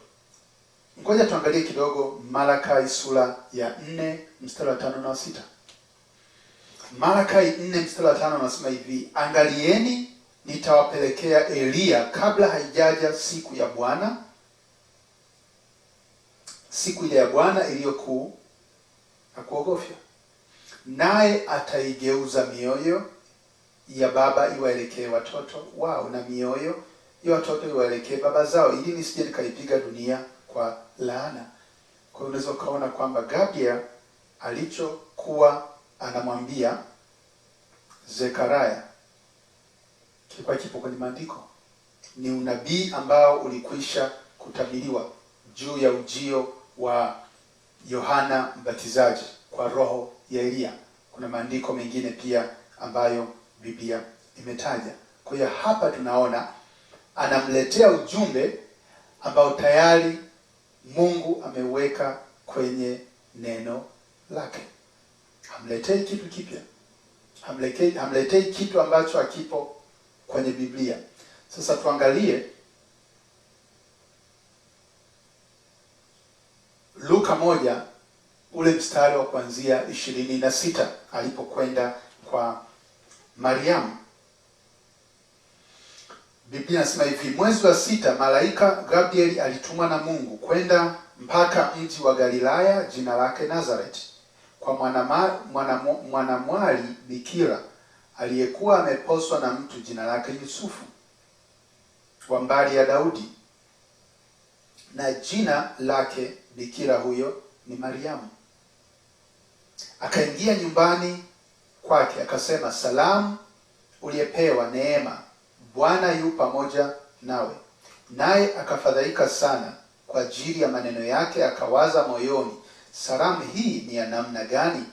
Ngoja tuangalie kidogo Malakai sura ya 4 mstari wa 5 na 6. Malakai 4 mstari wa 5 unasema hivi: angalieni, nitawapelekea Eliya kabla haijaja siku ya Bwana, siku ile ya Bwana iliyokuu na kuogofya, naye ataigeuza mioyo ya baba iwaelekee watoto wao, na mioyo ya watoto iwaelekee baba zao, ili nisije nikaipiga dunia kwa laana. Kwa hiyo unaweza ukaona kwamba Gabriel alichokuwa anamwambia Zekaria kilikuwa kipo kwenye maandiko. Ni unabii ambao ulikwisha kutabiriwa juu ya ujio wa Yohana Mbatizaji kwa roho ya Eliya. Kuna maandiko mengine pia ambayo Biblia imetaja. Kwa hiyo hapa tunaona anamletea ujumbe ambao tayari Mungu ameweka kwenye neno lake. Hamletei kitu kipya. Hamletei kitu ambacho hakipo kwenye Biblia. Sasa tuangalie Luka 1 ule mstari wa kuanzia 26 alipokwenda kwa Mariamu. Biblia inasema hivi: mwezi wa 6 malaika Gabriel alitumwa na Mungu kwenda mpaka mji wa Galilaya jina lake Nazareth, kwa mwanamwali bikira aliyekuwa ameposwa na mtu jina lake Yusufu, wa mbari ya Daudi, na jina lake bikira huyo ni Mariamu. Akaingia nyumbani kwake, akasema, salamu, uliyepewa neema, Bwana yu pamoja nawe. Naye akafadhaika sana kwa ajili ya maneno yake, akawaza moyoni, salamu hii ni ya namna gani?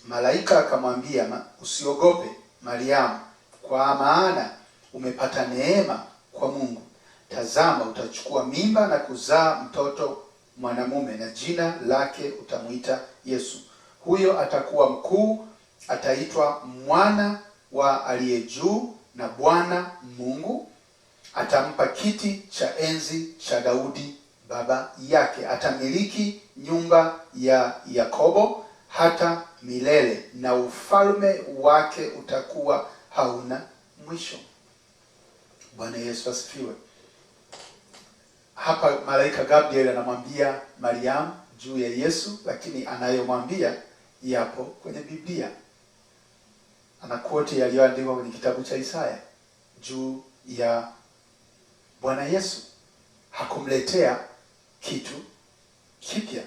Malaika akamwambia, usiogope Mariamu, kwa maana umepata neema kwa Mungu. Tazama, utachukua mimba na kuzaa mtoto mwanamume, na jina lake utamwita Yesu. Huyo atakuwa mkuu, ataitwa mwana wa aliye juu, na Bwana Mungu atampa kiti cha enzi cha Daudi baba yake. Atamiliki nyumba ya Yakobo hata milele, na ufalme wake utakuwa hauna mwisho. Bwana Yesu asifiwe. Hapa malaika Gabriel anamwambia Mariamu juu ya Yesu, lakini anayomwambia yapo kwenye Biblia. Ana quote yaliyoandikwa kwenye kitabu cha Isaya juu ya Bwana Yesu. Hakumletea kitu kipya.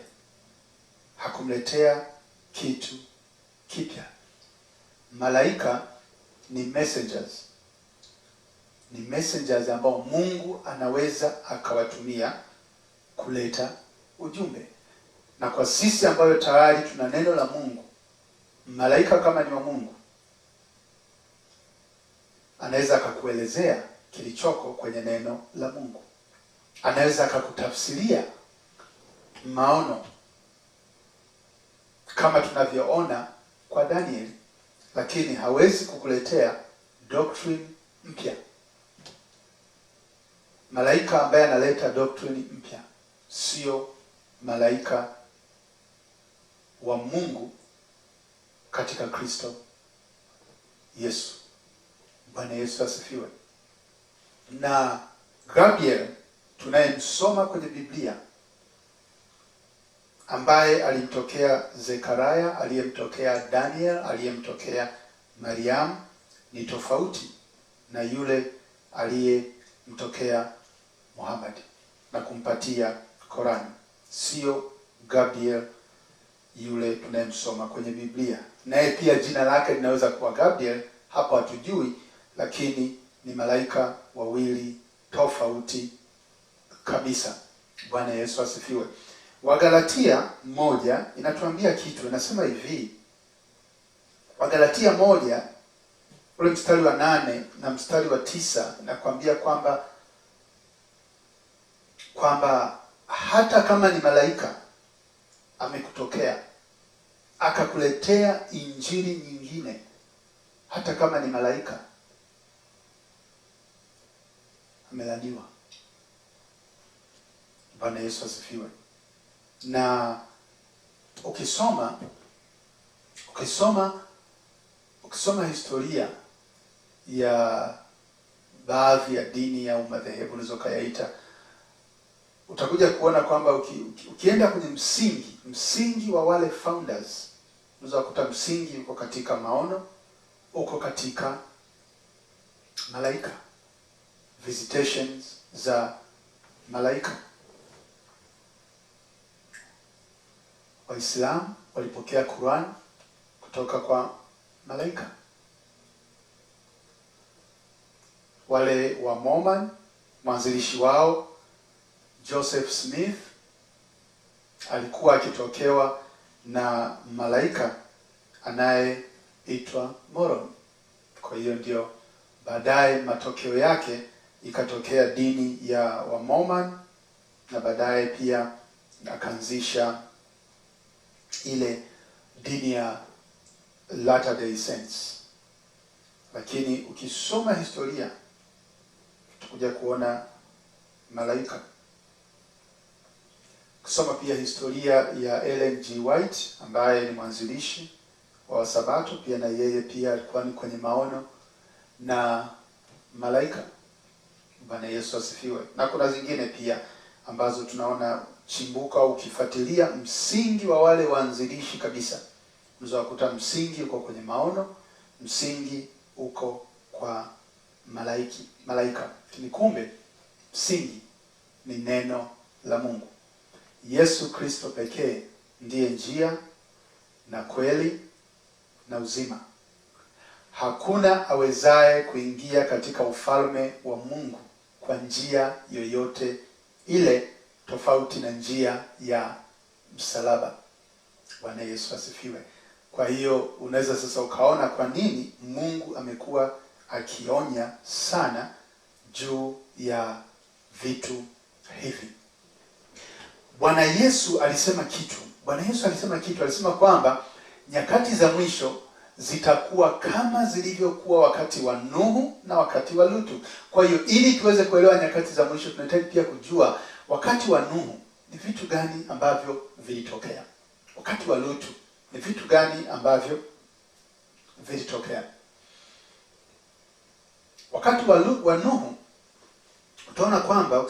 Hakumletea kitu kipya. Malaika ni messengers. Ni messengers ambao Mungu anaweza akawatumia kuleta ujumbe. Na kwa sisi ambayo tayari tuna neno la Mungu, malaika kama ni wa Mungu anaweza akakuelezea kilichoko kwenye neno la Mungu. Anaweza akakutafsiria maono kama tunavyoona kwa Daniel, lakini hawezi kukuletea doctrine mpya. Malaika ambaye analeta doctrine mpya sio malaika wa Mungu katika Kristo Yesu. Bwana Yesu asifiwe. Na Gabriel tunayemsoma kwenye Biblia, ambaye alimtokea Zekaria, aliyemtokea Daniel, aliyemtokea Mariamu, ni tofauti na yule aliyemtokea Muhammad na kumpatia Korani. Sio Gabriel yule tunayemsoma kwenye Biblia. Naye pia jina lake linaweza kuwa Gabriel, hapo hatujui, lakini ni malaika wawili tofauti kabisa. Bwana Yesu asifiwe. Wagalatia 1 inatuambia kitu, inasema hivi. Wagalatia 1 ule mstari wa 8 na mstari wa 9 inakwambia kwamba hata kama ni malaika amekutokea akakuletea injili nyingine, hata kama ni malaika, amelaniwa. Bwana Yesu asifiwe. Na ukisoma historia ya baadhi ya dini au madhehebu unaweza kayaita, utakuja kuona kwamba ukienda kwenye msingi wa wale founders, unaweza kukuta msingi uko katika maono, uko katika malaika, visitations za malaika. Waislamu walipokea Quran kutoka kwa malaika. Wale wa Mormon, mwanzilishi wao Joseph Smith alikuwa akitokewa na malaika anayeitwa Moroni. Kwa hiyo ndio baadaye matokeo yake ikatokea dini ya wa Mormon, na baadaye pia akaanzisha ile dini ya Latter-day Saints. Lakini ukisoma historia utakuja kuona malaika. kusoma pia historia ya Ellen G. White ambaye ni mwanzilishi wa Wasabato, pia na yeye pia alikuwa ni kwenye maono na malaika. Bwana Yesu asifiwe. Na kuna zingine pia ambazo tunaona chimbuka au ukifuatilia msingi wa wale waanzilishi kabisa, unaweza kukuta msingi uko kwenye maono, msingi uko kwa malaika. Ni kumbe msingi ni neno la Mungu. Yesu Kristo pekee ndiye njia na kweli na uzima. Hakuna awezaye kuingia katika ufalme wa Mungu kwa njia yoyote ile tofauti na njia ya msalaba. Bwana Yesu asifiwe. Kwa hiyo unaweza sasa ukaona kwa nini Mungu amekuwa akionya sana juu ya vitu hivi. Bwana Yesu alisema kitu. Alisema kwamba nyakati za mwisho zitakuwa kama zilivyokuwa wakati wa Nuhu na wakati wa Lutu. Kwa hiyo ili tuweze kuelewa nyakati za mwisho, tunahitaji pia kujua wakati wa Nuhu ni vitu gani ambavyo vilitokea. Wakati wa Lutu ni vitu gani ambavyo vilitokea. Wakati wa Nuhu utaona kwamba,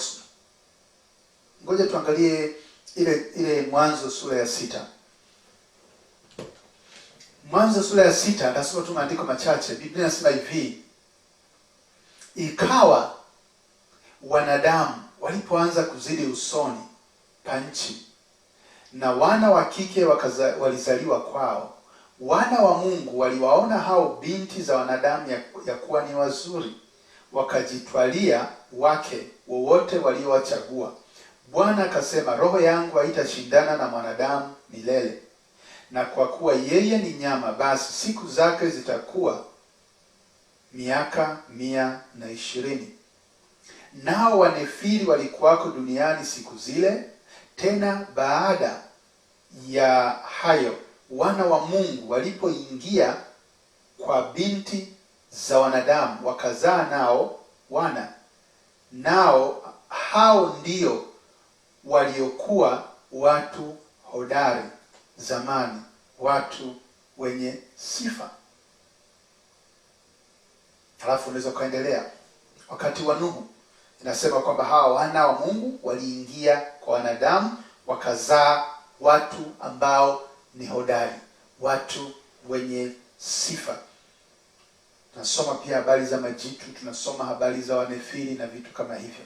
ngoja tuangalie ile Mwanzo sura ya 6. Mwanzo sura ya 6, nitasoma tu maandiko machache. Biblia inasema hivi: ikawa wanadamu walipoanza kuzidi usoni pa nchi, na wana wa kike walizaliwa kwao, wana wa Mungu waliwaona hao binti za wanadamu ya kuwa ni wazuri, wakajitwalia wake wowote waliowachagua. Bwana akasema, roho yangu haitashindana na mwanadamu milele, na kwa kuwa yeye ni nyama, basi siku zake zitakuwa miaka 120. Nao Wanefili walikuwako duniani siku zile. Tena baada ya hayo, wana wa Mungu walipoingia kwa binti za wanadamu, wakazaa nao wana. Nao hao ndio waliokuwa watu hodari zamani, watu wenye sifa. Halafu unaweza kuendelea. Wakati wa Nuhu inasema kwamba hawa wana wa Mungu waliingia kwa wanadamu, wakazaa watu ambao ni hodari, watu wenye sifa. Tunasoma pia habari za majitu, tunasoma habari za Wanefili na vitu kama hivyo.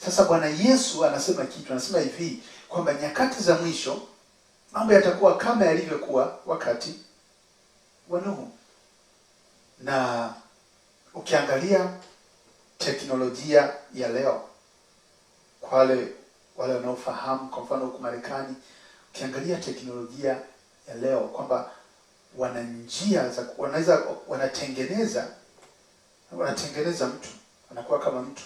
Sasa Bwana Yesu anasema hivi kwamba nyakati za mwisho mambo yatakuwa kama yalivyokuwa wakati wa Nuhu. Na ukiangalia teknolojia ya leo, kwa wale wanaofahamu, kwa mfano huko Marekani, ukiangalia teknolojia ya leo kwamba wana njia za wanatengeneza mtu anakuwa kama mtu,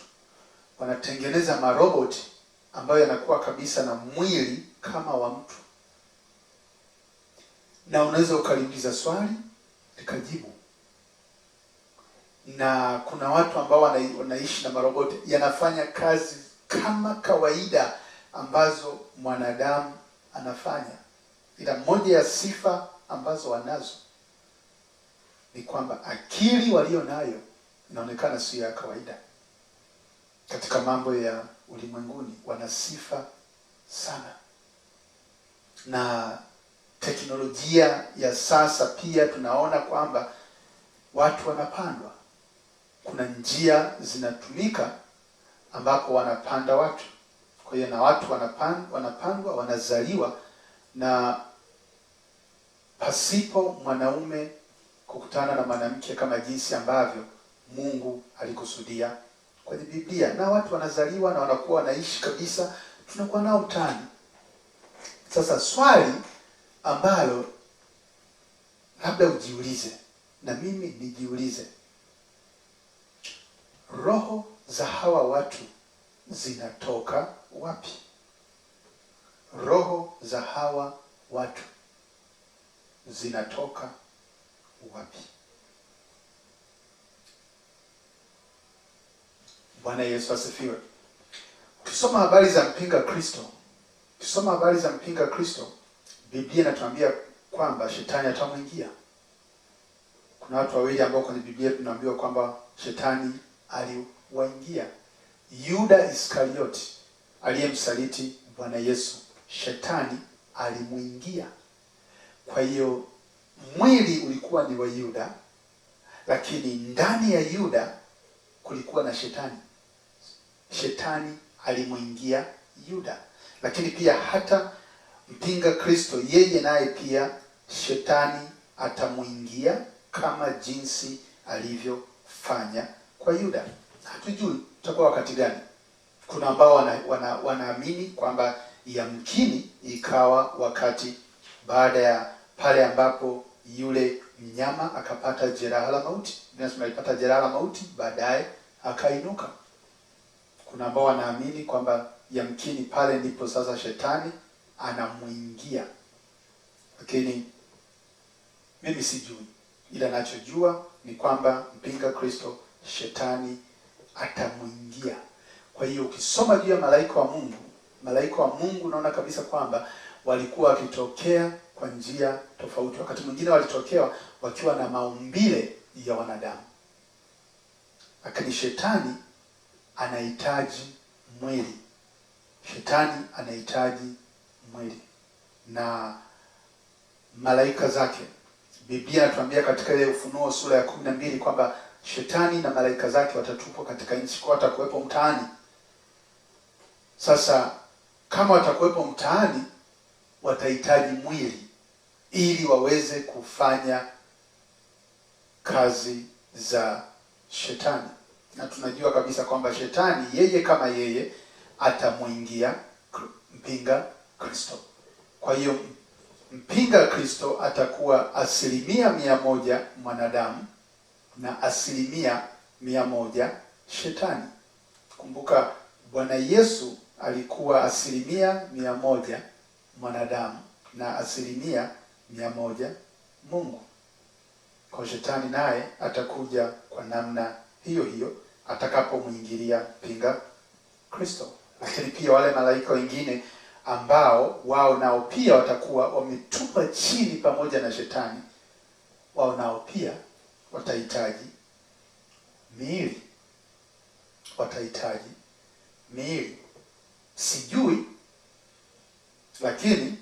wanatengeneza maroboti ambayo yanakuwa kabisa na mwili kama wa mtu, na unaweza ukaliuliza swali likajibu. Na kuna watu ambao wanaishi na maroboti yanafanya kazi kama kawaida ambazo mwanadamu anafanya, ila moja ya sifa ambazo wanazo ni kwamba akili walio nayo inaonekana sio ya kawaida. Katika mambo ya ulimwenguni wana sifa sana. Na teknolojia ya sasa pia tunaona kwamba watu wanapandwa. Kuna njia zinatumika ambapo wanapanda watu. Kwa hiyo na watu wanapandwa, wanazaliwa na pasipo mwanaume kukutana na mwanamke kama jinsi ambavyo Mungu alikusudia kwenye Biblia. Na watu wanazaliwa na wanakuwa wanaishi kabisa, tunakuwa nao mtaani. Sasa swali ambalo labda ujiulize na mimi nijiulize, roho za hawa watu zinatoka wapi? Roho za hawa watu zinatoka wapi? Bwana Yesu asifiwe. Ukisoma habari za mpinga Kristo, Ukisoma habari za mpinga Kristo, Biblia inatuambia kwamba shetani atamwingia. Kuna watu wawili ambao kwenye Biblia tunaambiwa kwamba shetani aliwaingia. Yuda Iskarioti aliyemsaliti Bwana Yesu, shetani alimuingia. Kwa hiyo mwili ulikuwa ni wa Yuda, lakini ndani ya Yuda kulikuwa na shetani. Shetani alimuingia Yuda. Lakini pia hata mpinga Kristo, yeye naye pia shetani atamuingia kama jinsi alivyofanya kwa Yuda. Hatujui utakuwa wakati gani. Kuna ambao wanaamini kwamba yamkini ikawa wakati baada ya pale ambapo yule mnyama akapata jeraha la mauti. Nasema alipata jeraha la mauti, baadaye akainuka. Kuna ambao wanaamini kwamba yamkini pale ndipo sasa shetani anamuingia. Lakini mimi sijui. Ila nachojua ni kwamba mpinga Kristo shetani atamuingia. Kwa hiyo ukisoma juu ya malaika wa Mungu unaona kabisa kwamba walikuwa wakitokea kwa njia tofauti. Wakati mwingine walitokea wakiwa na maumbile ya wanadamu. Lakini shetani anahitaji mwili. Shetani anahitaji mwili na malaika zake. Biblia inatuambia katika ile Ufunuo sura ya 12 kwamba shetani na malaika zake watatupwa katika nchi, kwa watakuwepo mtaani. Sasa kama watakuwepo mtaani, watahitaji mwili ili waweze kufanya kazi za shetani. Na tunajua kabisa kwamba shetani yeye kama yeye atamuingia mpinga Kristo. Kwa hiyo mpinga Kristo atakuwa 100% mwanadamu na 100% shetani. Kumbuka Bwana Yesu alikuwa 100% mwanadamu na 100% Mungu. Kwa shetani naye atakuja kwa namna hiyo hiyo atakapomwingilia mpinga Kristo. Lakini pia wale malaika wengine ambao wao nao pia watakuwa wametupa chini pamoja na shetani, wao nao pia watahitaji miili. Sijui, lakini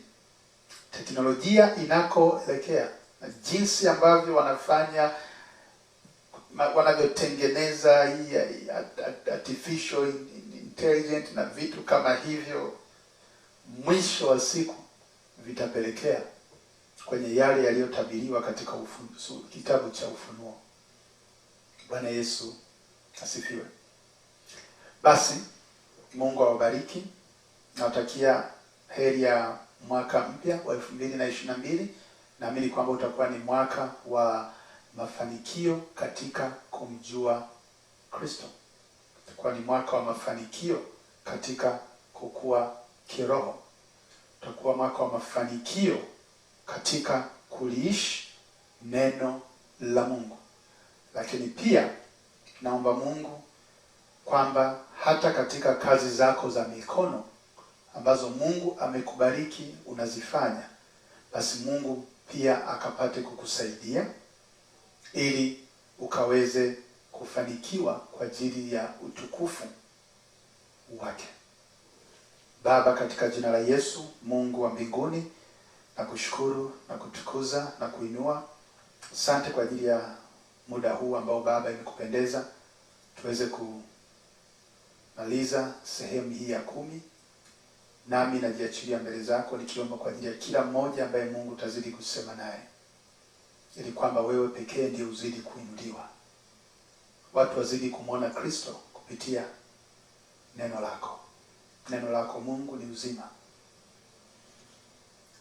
teknolojia inakoelekea na jinsi ambavyo wanavyotengeneza hii artificial intelligence na vitu kama hivyo, mwisho wa siku vitapelekea kwenye yale yaliyotabiriwa katika kitabu cha Ufunuo. Bwana Yesu asifiwe. Basi Mungu awabariki. Nawatakia heri ya mwaka mpya wa 2022. Naamini kwamba utakuwa ni mwaka wa mafanikio katika kumjua Kristo. Utakuwa ni mwaka wa mafanikio katika kukua kiroho. Utakuwa mwaka wa mafanikio katika kuliishi neno la Mungu. Lakini pia naomba Mungu kwamba hata katika kazi zako za mikono ambazo Mungu amekubariki unazifanya, basi Mungu pia akapate kukusaidia ili ukaweze kufanikiwa kwa ajili ya utukufu wake. Baba, katika jina la Yesu, Mungu wa mbinguni, nakushukuru na kutukuza na kuinua. Asante kwa ajili ya muda huu ambao Baba imekupendeza tuweze kumaliza sehemu hii ya 10. Nami najiachilia mbele zako nikiomba kwa ajili ya kila mmoja ambaye Mungu utazidi kusema naye, ili kwamba wewe pekee ndiye uzidi kuinuliwa. Watu wazidi kumwona Kristo kupitia neno lako. Neno lako Mungu ni uzima.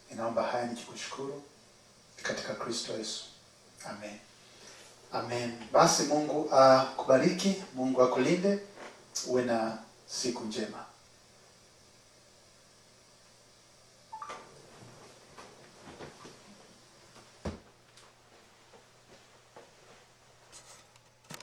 Ninaomba haya nikikushukuru katika Kristo Yesu. Amen. Amen. Basi Mungu akubariki, Mungu akulinde, uwe na siku njema.